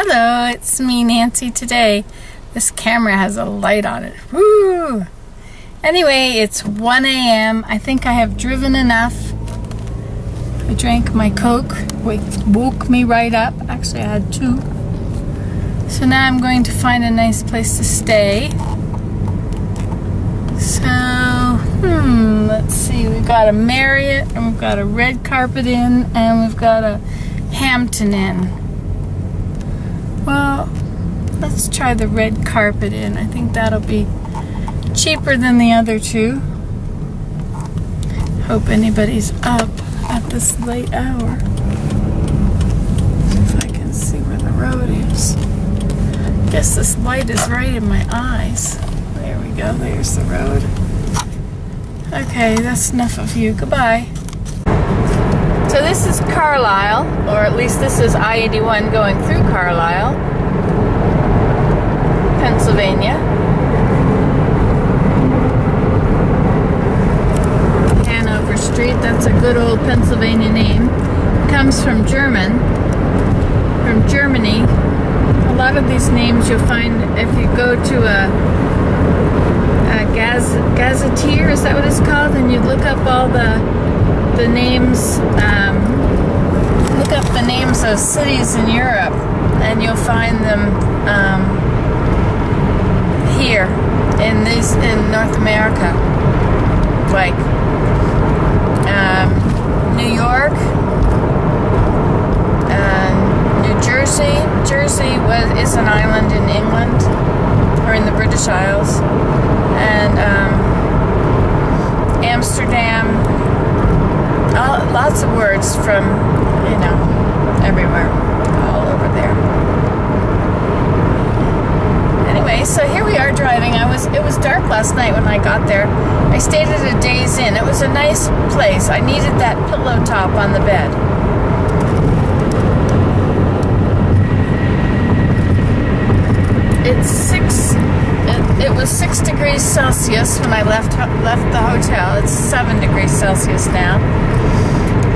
Hello, it's me, Nancy. Today, this camera has a light on it. Woo! Anyway, it's 1 a.m. I think I have driven enough. I drank my Coke, woke me right up. Actually, I had 2. So now I'm going to find a nice place to stay. So, let's see. We've got a Marriott, and we've got a Red Carpet Inn, and we've got a Hampton Inn. Well, let's try the Red Carpet Inn. I think that'll be cheaper than the other 2. Hope anybody's up at this late hour. If I can see where the road is. Guess this light is right in my eyes. There we go. There's the road. Okay, that's enough of you. Goodbye. So this is Carlisle, or at least this is I-81 going through Carlisle, Pennsylvania. Hanover Street, that's a good old Pennsylvania name. It comes from Germany. A lot of these names you'll find if you go to a gazetteer, is that what it's called? And you look up all the names, look up the names of cities in Europe, and you'll find them here in North America, like New York, New Jersey. Jersey is an island in England, or in the British Isles, and Amsterdam. Lots of words from, everywhere, all over there. Anyway, so here we are driving. It was dark last night when I got there. I stayed at a Days Inn. It was a nice place. I needed that pillow top on the bed. It was 6 degrees Celsius when I left the hotel. It's 7 degrees Celsius now.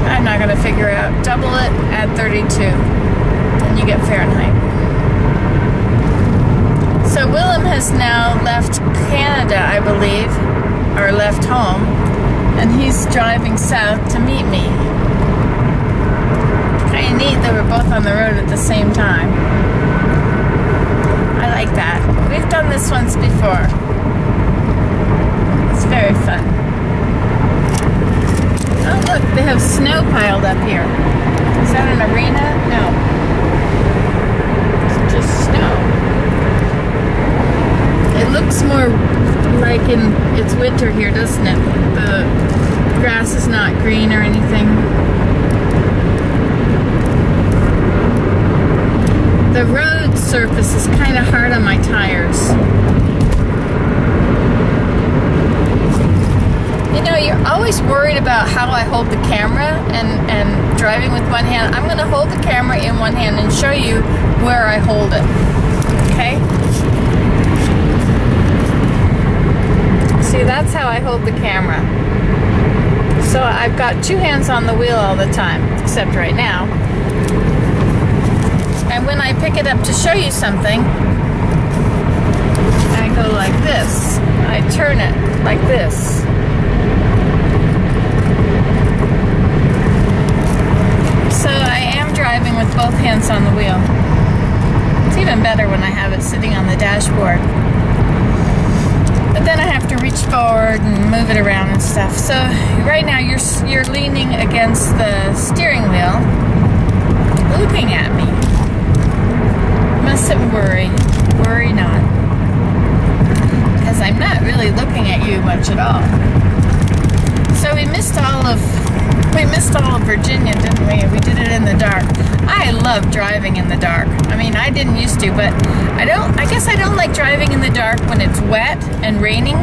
I'm not going to figure out. Double it, add 32, and you get Fahrenheit. So Willem has now left Canada, I believe, or left home, and he's driving south to meet me. Kind of neat that we're both on the road at the same time. I like that. We've done this once before. It's very fun. Oh look, they have snow piled up here. Is that an arena? No. It's just snow. It looks more like it's winter here, doesn't it? The grass is not green or anything. The road surface is kind of hard on my tires. You're always worried about how I hold the camera and driving with one hand. I'm going to hold the camera in one hand and show you where I hold it. Okay? See, that's how I hold the camera. So I've got 2 hands on the wheel all the time, except right now. And when I pick it up to show you something, I go like this. I turn it like this. So I am driving with both hands on the wheel. It's even better when I have it sitting on the dashboard. But then I have to reach forward and move it around and stuff. So right now you're leaning against the steering wheel, looking at me. Mustn't worry. Worry not. Because I'm not really looking at you much at all. So we missed all of Virginia, didn't we? We did it in the dark. I love driving in the dark. I mean, I didn't used to, but I guess I don't like driving in the dark when it's wet and raining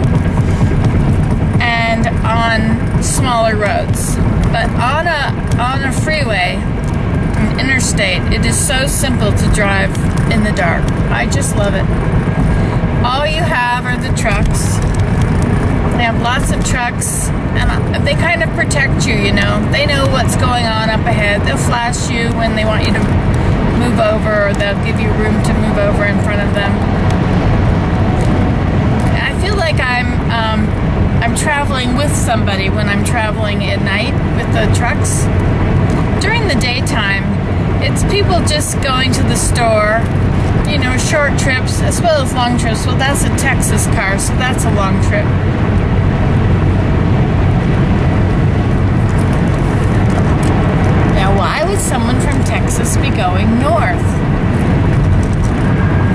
and on smaller roads. But on a freeway, an interstate, it is so simple to drive in the dark. I just love it. All you have are the trucks. They have lots of trucks, and they kind of protect you, They know what's going on up ahead. They'll flash you when they want you to move over, or or they'll give you room to move over in front of them. I feel like I'm traveling with somebody when I'm traveling at night with the trucks. During the daytime, it's people just going to the store, you know, short trips as well as long trips. Well, that's a Texas car, so that's a long trip. Now, why would someone from Texas be going north?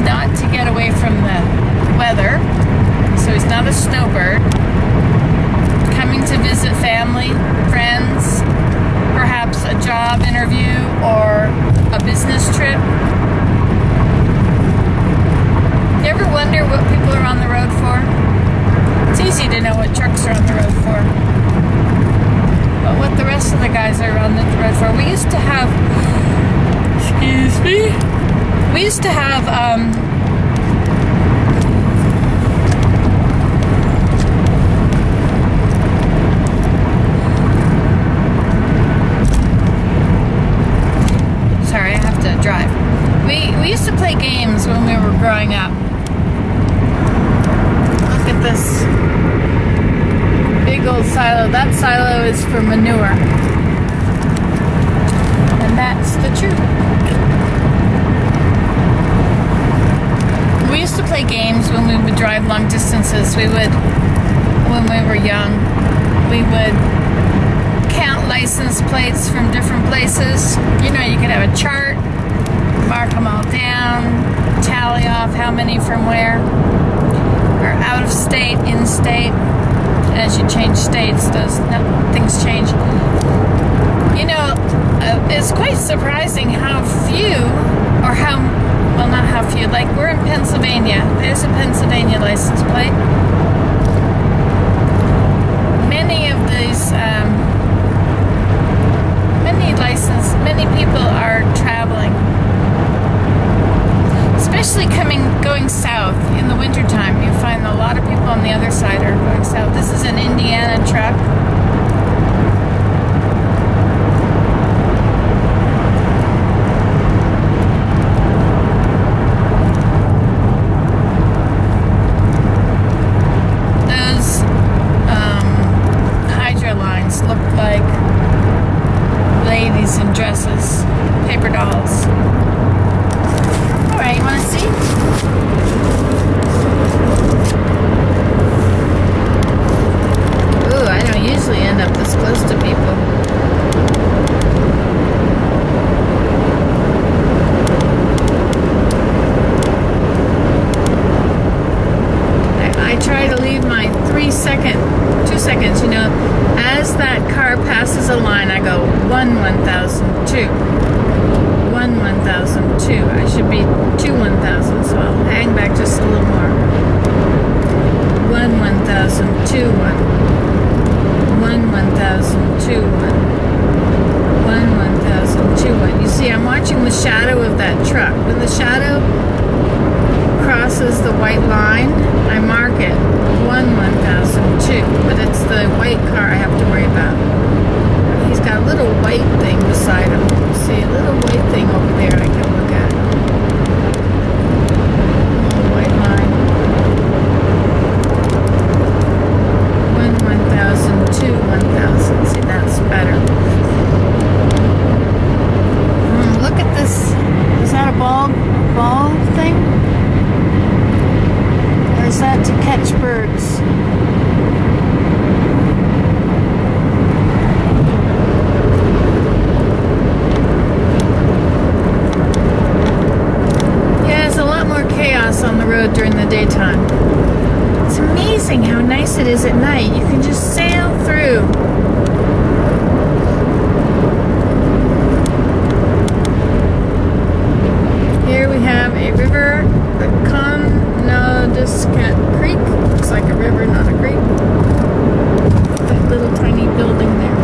Not to get away from the weather, so he's not a snowbird. Coming to visit family, friends, perhaps a job interview or a business trip. You ever wonder what people are on the road for? It's easy to know what trucks are on the road for. But what the rest of the guys are on the road for. We used to have, excuse me, we used to have, sorry, I have to drive. We used to play games when we were growing up. Look at this big old silo. That silo is for manure. And that's the truth. We used to play games when we would drive long distances. We would, when we were young, we would count license plates from different places. You know, you could have a chart, mark them all down, tally off how many from where, or out of state, in state. As you change states, things change. You know, it's quite surprising how few, or how, well, not how few, like we're in Pennsylvania. There's a Pennsylvania license plate. Many of these, many people are traveling, especially going south in the wintertime. You find a lot of people on the other side are going south. This is an Indiana truck. Those hydro lines look like ladies in dresses, paper dolls. All right, you want to see? Ooh, I don't usually end up this close to people. I try to leave my 2 seconds, you know. As that car passes a line, I go 1/1002. 1/1002. I should be 2/1000, so I'll hang back just a little more. 1/1002. 1/1002. 1/1002. You see, I'm watching the shadow of that truck. When the shadow crosses the white line, I mark it 1/1002. But it's the white car I have to worry about. He's got a little white thing beside him. See, a little white thing over there I can look at. A little white line. 1/1002. 1,000. See, that's better. Look at this. Is that a ball thing? Or is that to catch birds? Yeah, there's a lot more chaos on the road during the daytime. It's amazing how nice it is at night. You can just sail through. Here we have a river, the Conodoguinet Creek. Looks like a river, not a creek. That little tiny building there.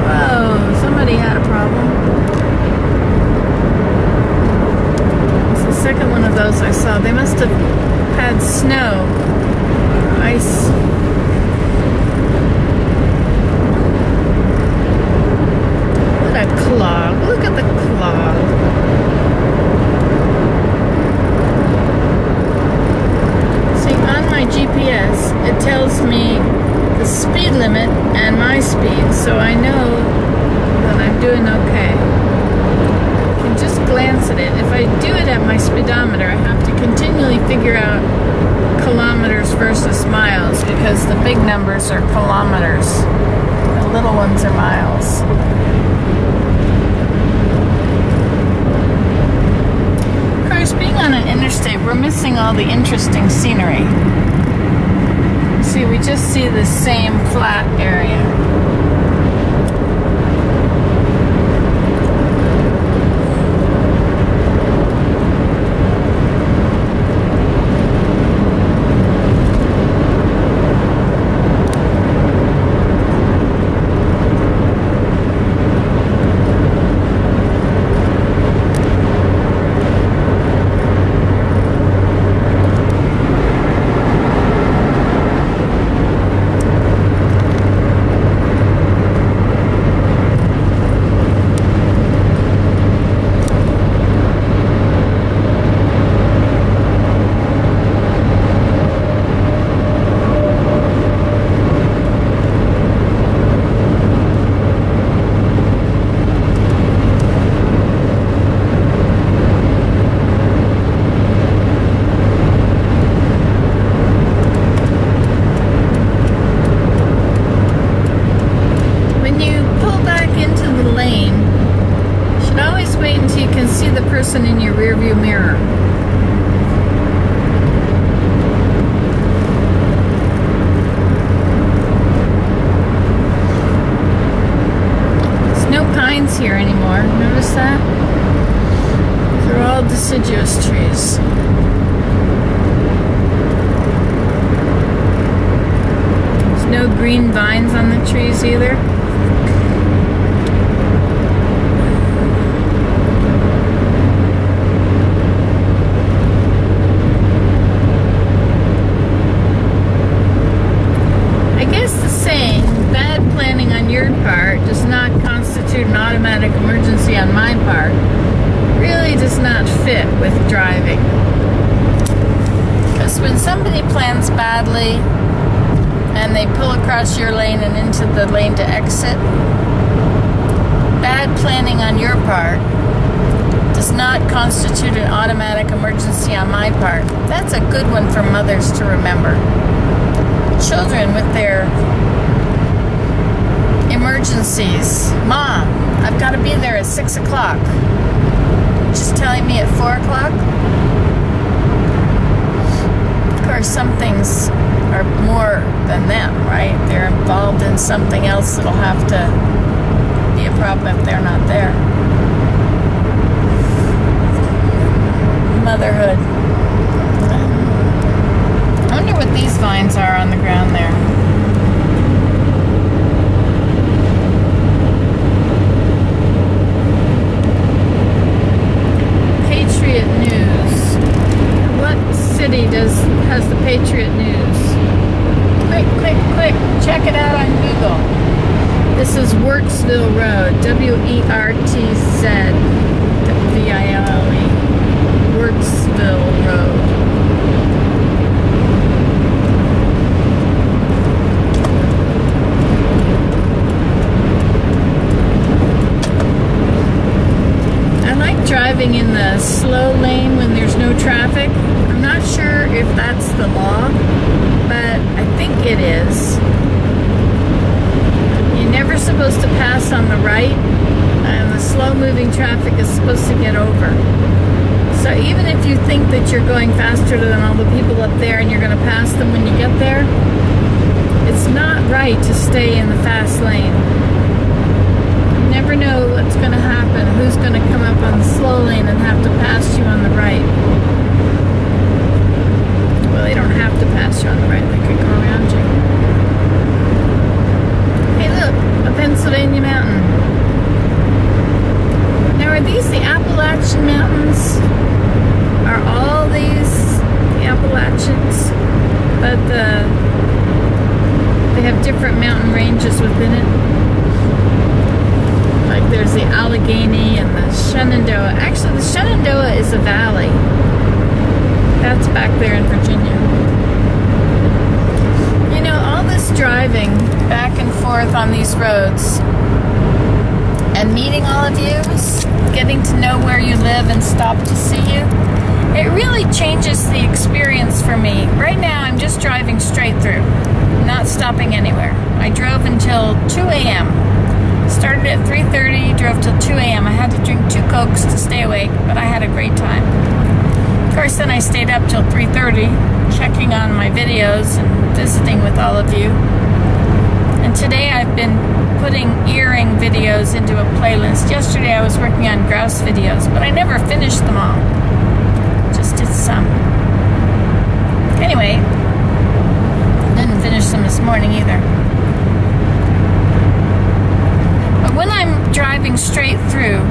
Whoa, somebody had a problem. It's the second one of those I saw. They must have had snow, ice tells me the speed limit and my speed, so I know that I'm doing okay. I can just glance at it. If I do it at my speedometer, I have to continually figure out kilometers versus miles, because the big numbers are kilometers, the little ones are miles. Of course, being on an interstate, we're missing all the interesting scenery. See, we just see the same flat area. In your rearview mirror. There's no pines here anymore. Notice that? They're all deciduous trees. There's no green vines on the trees either. Does not constitute an automatic emergency on my part. Really does not fit with driving. Because when somebody plans badly and they pull across your lane and into the lane to exit, bad planning on your part does not constitute an automatic emergency on my part. That's a good one for mothers to remember. Children with their emergencies. Mom, I've got to be there at 6 o'clock. Just telling me at 4 o'clock? Of course, some things are more than them, right? They're involved in something else that'll have to be a problem if they're not there. Motherhood. I wonder what these vines are on the ground there. News. What city has the Patriot News? Quick, check it out on Google. This is Wertzville Road, Wertzville, Wertzville Road. Driving in the slow lane when there's no traffic. I'm not sure if that's the law, but I think it is. You're never supposed to pass on the right, and the slow-moving traffic is supposed to get over. So even if you think that you're going faster than all the people up there and you're going to pass them when you get there, it's not right to stay in the fast lane. Never know what's going to happen, who's going to come up on the slow lane and have to pass you on the right. Well, they don't have to pass you on the right, they could go around you. Hey look, a Pennsylvania mountain. Now are these the Appalachian Mountains? Are all these the Appalachians? But they have different mountain ranges within it. Like there's the Allegheny and the Shenandoah. Actually, the Shenandoah is a valley. That's back there in Virginia. You know, driving back and forth on these roads and meeting all of you, getting to know where you live and stop to see you, it really changes the experience for me. Right now, I'm just driving straight through, not stopping anywhere. I drove until 2 a.m. Started at 3:30, drove till 2 a.m. I had to drink 2 Cokes to stay awake, but I had a great time. Of course, then I stayed up till 3:30, checking on my videos and visiting with all of you. And today I've been putting earring videos into a playlist. Yesterday I was working on grouse videos, but I never finished them all. Just did some. Anyway, didn't finish them this morning either. But when I'm driving straight through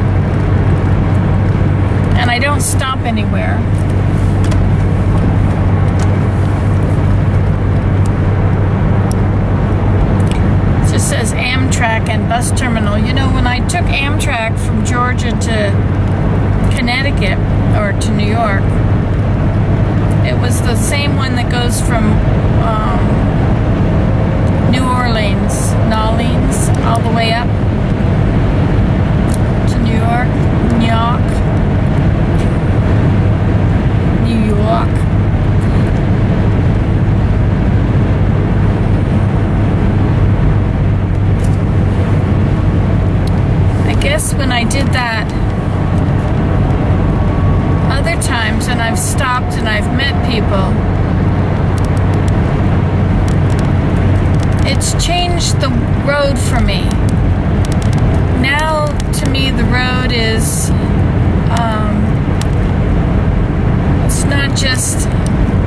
and I don't stop anywhere, it just says Amtrak and bus terminal. You know, when I took Amtrak from Georgia to Connecticut or to New York, it was the same one that goes from New Orleans, all the way up to New York. I guess when I did that, other times when I've stopped and I've met people, it's changed the road for me. Now, to me, the road is, it's not just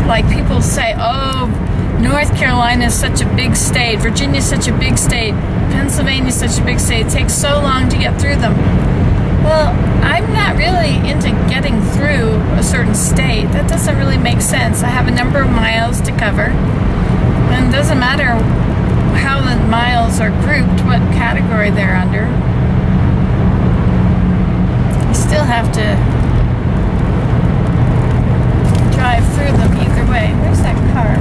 like people say, oh, North Carolina is such a big state, Virginia is such a big state, Pennsylvania is such a big state, it takes so long to get through them. Well, I'm not really into getting through a certain state. That doesn't really make sense. I have a number of miles to cover, and it doesn't matter how the miles are grouped, what category they're under. You still have to drive through them either way. Where's that car?